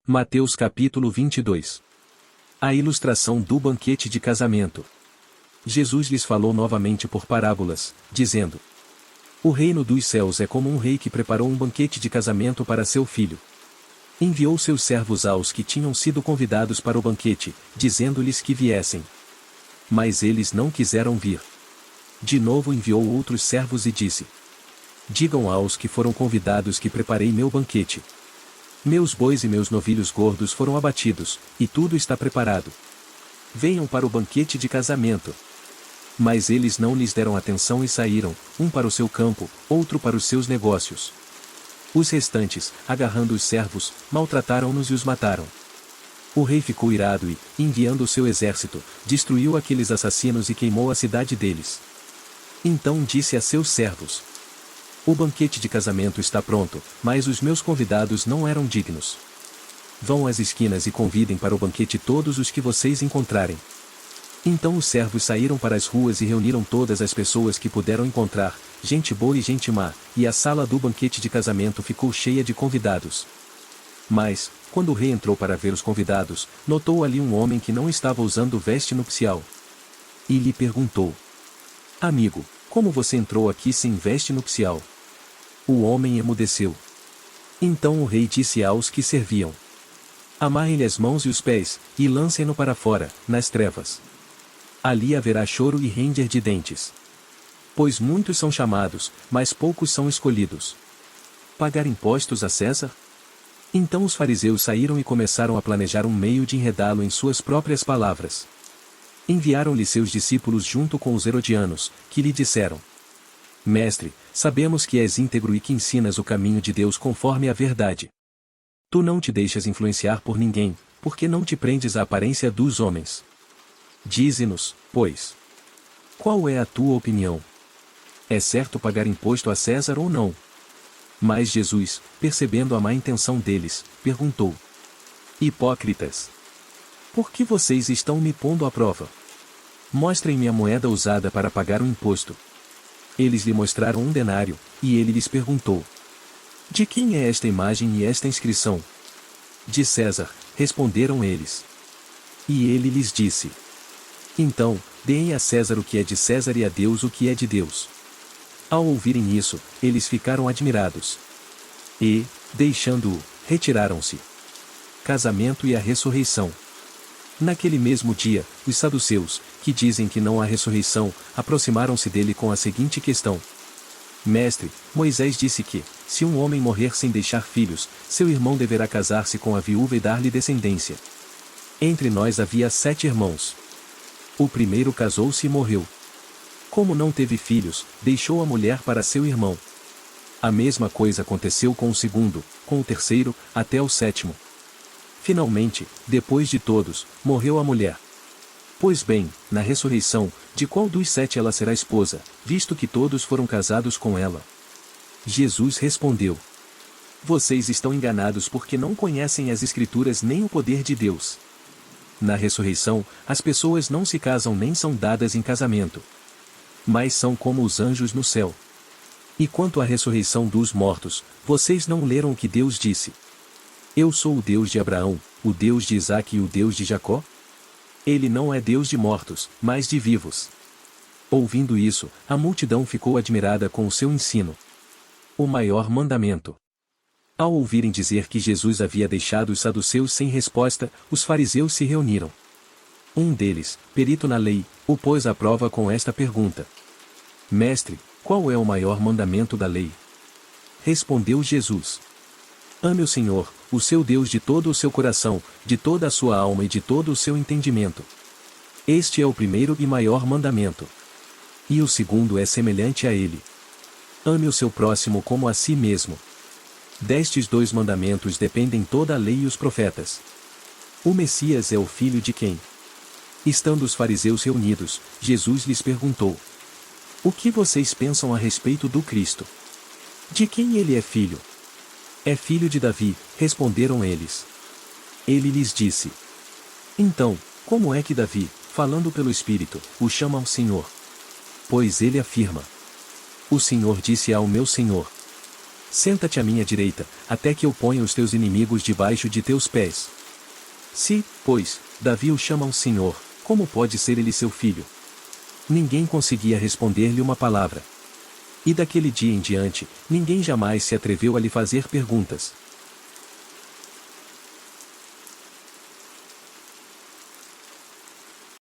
Mateus capítulo 22. A ilustração do banquete de casamento. Jesus lhes falou novamente por parábolas, dizendo: O reino dos céus é como um rei que preparou um banquete de casamento para seu filho. Enviou seus servos aos que tinham sido convidados para o banquete, dizendo-lhes que viessem. Mas eles não quiseram vir. De novo enviou outros servos e disse: Digam aos que foram convidados que preparei meu banquete. Meus bois e meus novilhos gordos foram abatidos, e tudo está preparado. Venham para o banquete de casamento. Mas eles não lhes deram atenção e saíram, um para o seu campo, outro para os seus negócios. Os restantes, agarrando os servos, maltrataram-nos e os mataram. O rei ficou irado e, enviando o seu exército, destruiu aqueles assassinos e queimou a cidade deles. Então disse a seus servos: O banquete de casamento está pronto, mas os meus convidados não eram dignos. Vão às esquinas e convidem para o banquete todos os que vocês encontrarem. Então os servos saíram para as ruas e reuniram todas as pessoas que puderam encontrar, gente boa e gente má, e a sala do banquete de casamento ficou cheia de convidados. Mas, quando o rei entrou para ver os convidados, notou ali um homem que não estava usando veste nupcial. E lhe perguntou: Amigo, como você entrou aqui sem veste nupcial? O homem emudeceu. Então o rei disse aos que serviam: Amarrem-lhe as mãos e os pés, e lancem-no para fora, nas trevas. Ali haverá choro e ranger de dentes. Pois muitos são chamados, mas poucos são escolhidos. Pagar impostos a César? Então os fariseus saíram e começaram a planejar um meio de enredá-lo em suas próprias palavras. Enviaram-lhe seus discípulos junto com os herodianos, que lhe disseram: Mestre, sabemos que és íntegro e que ensinas o caminho de Deus conforme a verdade. Tu não te deixas influenciar por ninguém, porque não te prendes à aparência dos homens. Dize-nos, pois, qual é a tua opinião? É certo pagar imposto a César ou não? Mas Jesus, percebendo a má intenção deles, perguntou: Hipócritas! Por que vocês estão me pondo à prova? Mostrem-me a moeda usada para pagar o imposto. Eles lhe mostraram um denário, e ele lhes perguntou: De quem é esta imagem e esta inscrição? De César, responderam eles. E ele lhes disse: Então, deem a César o que é de César e a Deus o que é de Deus. Ao ouvirem isso, eles ficaram admirados. E, deixando-o, retiraram-se. Casamento e a ressurreição. Naquele mesmo dia, os saduceus, que dizem que não há ressurreição, aproximaram-se dele com a seguinte questão: Mestre, Moisés disse que, se um homem morrer sem deixar filhos, seu irmão deverá casar-se com a viúva e dar-lhe descendência. Entre nós havia 7 irmãos. O primeiro casou-se e morreu. Como não teve filhos, deixou a mulher para seu irmão. A mesma coisa aconteceu com o segundo, com o terceiro, até o 7º. Finalmente, depois de todos, morreu a mulher. Pois bem, na ressurreição, de qual dos 7 ela será esposa, visto que todos foram casados com ela? Jesus respondeu: Vocês estão enganados porque não conhecem as Escrituras nem o poder de Deus. Na ressurreição, as pessoas não se casam nem são dadas em casamento. Mas são como os anjos no céu. E quanto à ressurreição dos mortos, vocês não leram o que Deus disse: Eu sou o Deus de Abraão, o Deus de Isaque e o Deus de Jacó? Ele não é Deus de mortos, mas de vivos. Ouvindo isso, a multidão ficou admirada com o seu ensino. O maior mandamento. Ao ouvirem dizer que Jesus havia deixado os saduceus sem resposta, os fariseus se reuniram. Um deles, perito na lei, o pôs à prova com esta pergunta: Mestre, qual é o maior mandamento da lei? Respondeu Jesus: Ame o Senhor, o seu Deus de todo o seu coração, de toda a sua alma e de todo o seu entendimento. Este é o primeiro e maior mandamento. E o segundo é semelhante a ele: Ame o seu próximo como a si mesmo. Destes 2 mandamentos dependem toda a lei e os profetas. O Messias é o filho de quem? Estando os fariseus reunidos, Jesus lhes perguntou: O que vocês pensam a respeito do Cristo? De quem ele é filho? É filho de Davi, responderam eles. Ele lhes disse: Então, como é que Davi, falando pelo Espírito, o chama ao Senhor? Pois ele afirma: O Senhor disse ao meu Senhor: Senta-te à minha direita, até que eu ponha os teus inimigos debaixo de teus pés. Se, pois, Davi o chama um Senhor, como pode ser ele seu filho? Ninguém conseguia responder-lhe uma palavra. E daquele dia em diante, ninguém jamais se atreveu a lhe fazer perguntas.